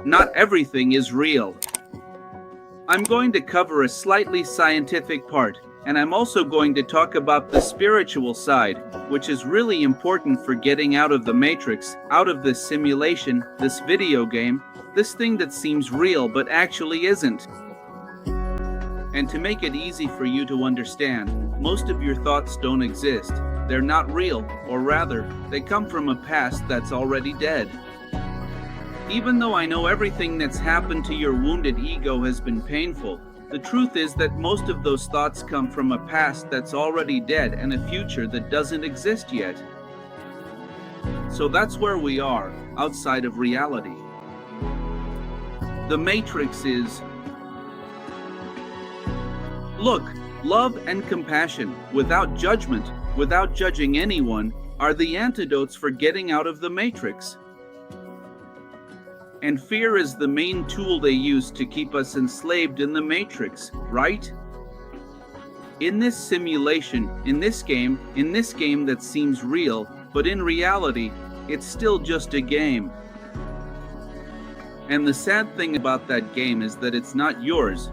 Not everything is real. I'm going to cover a slightly scientific part, and I'm also going to talk about the spiritual side, which is really important for getting out of the matrix, out of this simulation, this video game, this thing that seems real but actually isn't. And to make it easy for you to understand, most of your thoughts don't exist. They're not real, or rather, they come from a past that's already dead. Even though I know everything that's happened to your wounded ego has been painful, the truth is that most of those thoughts come from a past that's already dead and a future that doesn't exist yet. So that's where we are, outside of reality. The Matrix is... Look, love and compassion, without judgment, without judging anyone, are the antidotes for getting out of the Matrix. And fear is the main tool they use to keep us enslaved in the Matrix, right? In this simulation, in this game that seems real, but in reality, it's still just a game. And the sad thing about that game is that it's not yours.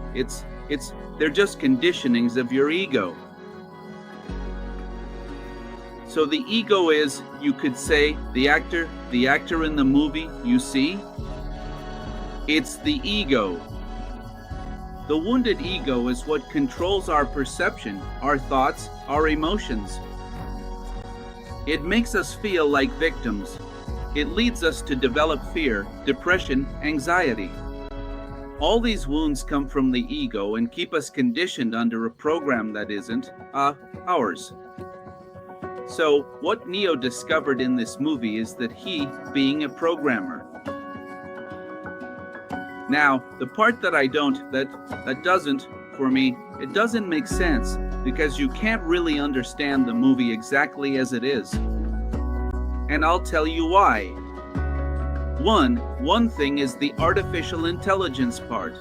They're just conditionings of your ego. So the ego is, you could say, the actor in the movie you see. It's the ego. The wounded ego is what controls our perception, our thoughts, our emotions. It makes us feel like victims. It leads us to develop fear, depression, anxiety. All these wounds come from the ego and keep us conditioned under a program that isn't ours. So, what Neo discovered in this movie is that he, being a programmer. Now, the part that doesn't, for me, it doesn't make sense, because you can't really understand the movie exactly as it is. And I'll tell you why. One thing is the artificial intelligence part.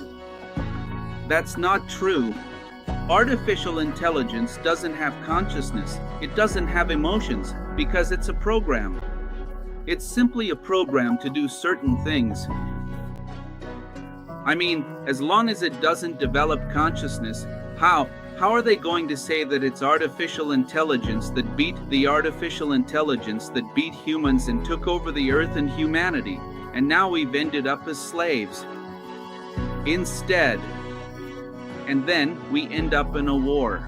That's not true. Artificial intelligence doesn't have consciousness. It doesn't have emotions, because it's a program. It's simply a program to do certain things. I mean, as long as it doesn't develop consciousness, how are they going to say that it's artificial intelligence that beat the artificial intelligence that beat humans and took over the earth and humanity, and now we've ended up as slaves? Instead. And then we end up in a war.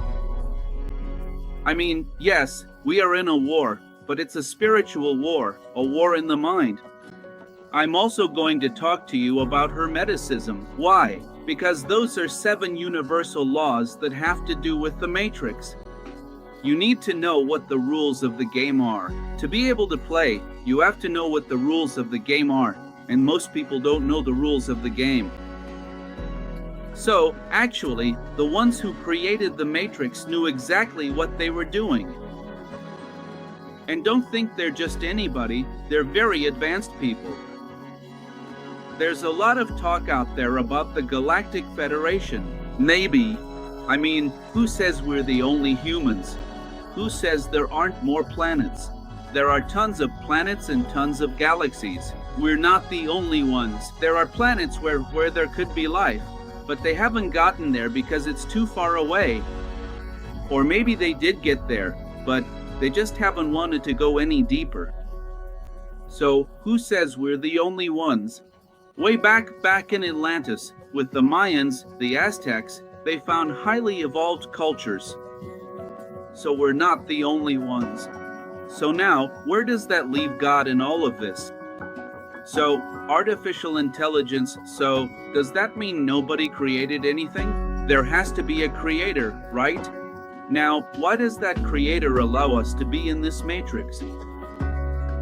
I mean, yes, we are in a war, but it's a spiritual war, a war in the mind. I'm also going to talk to you about Hermeticism. Why? Because those are 7 universal laws that have to do with the Matrix. You need to know what the rules of the game are. To be able to play, you have to know what the rules of the game are, and most people don't know the rules of the game. So, actually, the ones who created the Matrix knew exactly what they were doing. And don't think they're just anybody, they're very advanced people. There's a lot of talk out there about the Galactic Federation. Maybe. I mean, who says we're the only humans? Who says there aren't more planets? There are tons of planets and tons of galaxies. We're not the only ones. There are planets where there could be life, but they haven't gotten there because it's too far away. Or maybe they did get there, but they just haven't wanted to go any deeper. So, who says we're the only ones? Way back in Atlantis, with the Mayans, the Aztecs, they found highly evolved cultures. So we're not the only ones. So now, where does that leave God in all of this? So, artificial intelligence, so does that mean nobody created anything? There has to be a creator, right? Now, why does that creator allow us to be in this matrix?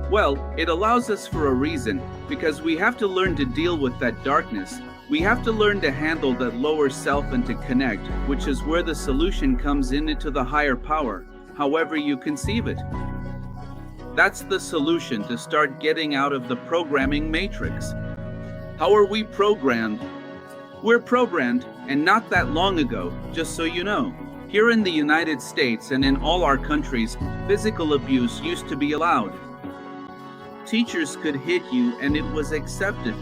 Well, it allows us for a reason, because we have to learn to deal with that darkness. We have to learn to handle that lower self and to connect, which is where the solution comes into the higher power, however you conceive it. That's the solution to start getting out of the programming matrix. How are we programmed? We're programmed, and not that long ago, just so you know. Here in the United States and in all our countries, physical abuse used to be allowed. Teachers could hit you and it was accepted.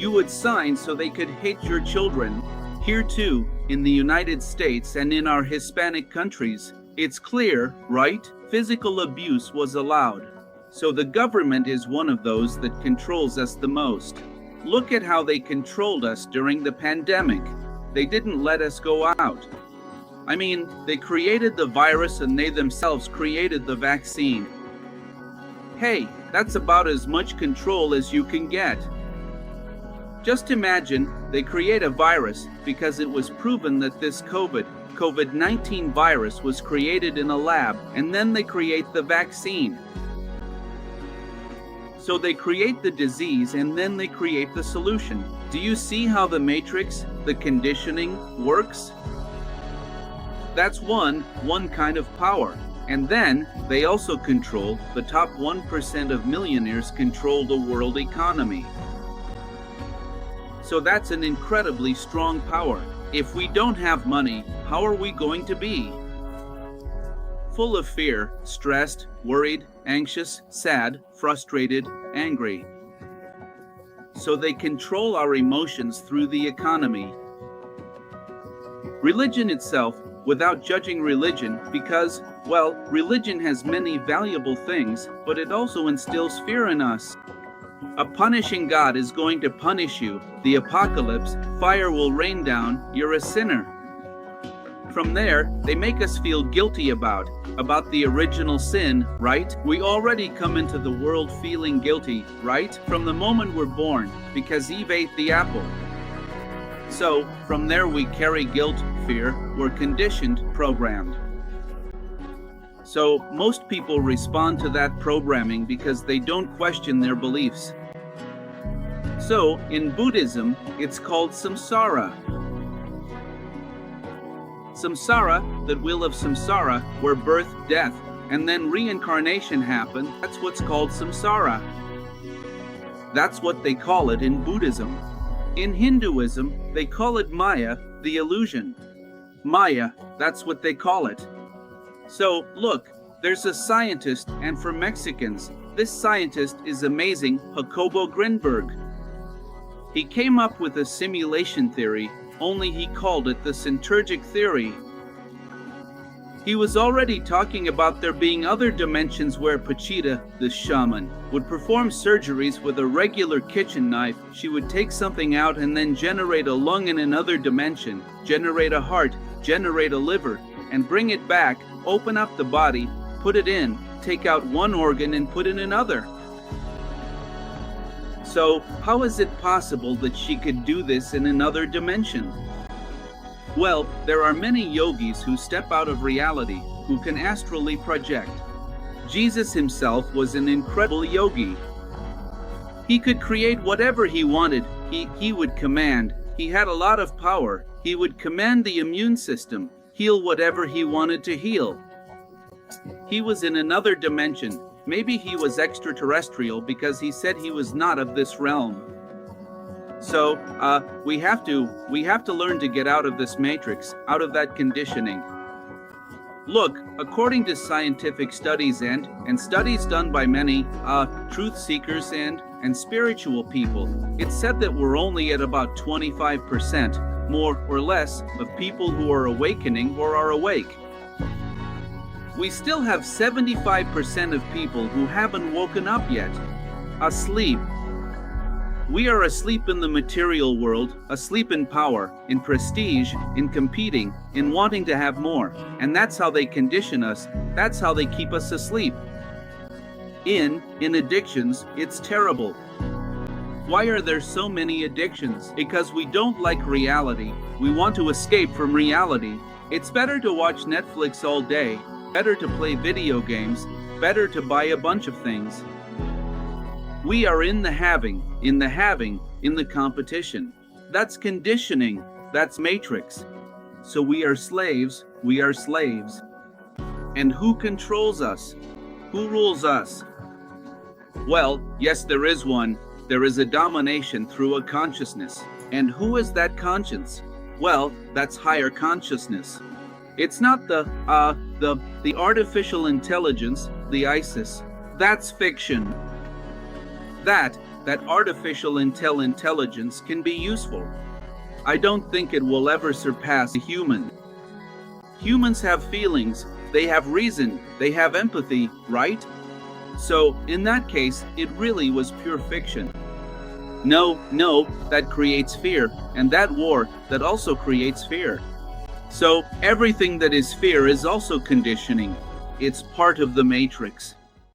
You would sign so they could hate your children. Here too, in the United States and in our Hispanic countries, it's clear, right? Physical abuse was allowed. So the government is one of those that controls us the most. Look at how they controlled us during the pandemic. They didn't let us go out. I mean, they created the virus and they themselves created the vaccine. Hey, that's about as much control as you can get. Just imagine they create a virus because it was proven that this COVID-19 virus was created in a lab, and then they create the vaccine. So they create the disease and then they create the solution. Do you see how the matrix, the conditioning, works? That's one kind of power. And then they also control, the top 1% of millionaires control the world economy. So that's an incredibly strong power. If we don't have money, how are we going to be? Full of fear, stressed, worried, anxious, sad, frustrated, angry. So they control our emotions through the economy. Religion itself, without judging religion, because, well, religion has many valuable things, but it also instills fear in us. A punishing God is going to punish you. The apocalypse, fire will rain down, you're a sinner. From there, they make us feel guilty about the original sin, right? We already come into the world feeling guilty, right? From the moment we're born, because Eve ate the apple. So, from there we carry guilt, fear, we're conditioned, programmed. So, most people respond to that programming because they don't question their beliefs. So, in Buddhism, it's called samsara. Samsara, that wheel of samsara, where birth, death, and then reincarnation happen, that's what's called samsara. That's what they call it in Buddhism. In Hinduism, they call it Maya, the illusion. Maya, that's what they call it. So, look, there's a scientist, and for Mexicans, this scientist is amazing, Jacobo Grinberg. He came up with a simulation theory, only he called it the Synturgic theory. He was already talking about there being other dimensions where Pachita, the shaman, would perform surgeries with a regular kitchen knife. She would take something out and then generate a lung in another dimension, generate a heart, generate a liver, and bring it back, open up the body, put it in, take out one organ and put in another. So, how is it possible that she could do this in another dimension? Well, there are many yogis who step out of reality, who can astrally project. Jesus himself was an incredible yogi. He could create whatever he wanted. He would command. He had a lot of power. He would command the immune system, heal whatever he wanted to heal. He was in another dimension. Maybe he was extraterrestrial because he said he was not of this realm. So, we have to learn to get out of this matrix, out of that conditioning. Look, according to scientific studies and studies done by many truth seekers and spiritual people, it's said that we're only at about 25%, more or less, of people who are awakening or are awake. We still have 75% of people who haven't woken up yet, asleep. We are asleep in the material world, asleep in power, in prestige, in competing, in wanting to have more. And that's how they condition us. That's how they keep us asleep. In addictions, it's terrible. Why are there so many addictions? Because we don't like reality. We want to escape from reality. It's better to watch Netflix all day, better to play video games, better to buy a bunch of things. We are in the having, in the competition. That's conditioning, that's matrix. So we are slaves. And who controls us? Who rules us? Well, yes, there is one. There is a domination through a consciousness. And who is that conscience? Well, that's higher consciousness. It's not the artificial intelligence, the ISIS. That's fiction. That that artificial intelligence can be useful. I don't think it will ever surpass a human. Humans have feelings, they have reason, they have empathy, right? So, in that case, it really was pure fiction. No, that creates fear, and that war, that also creates fear. So, everything that is fear is also conditioning. It's part of the matrix.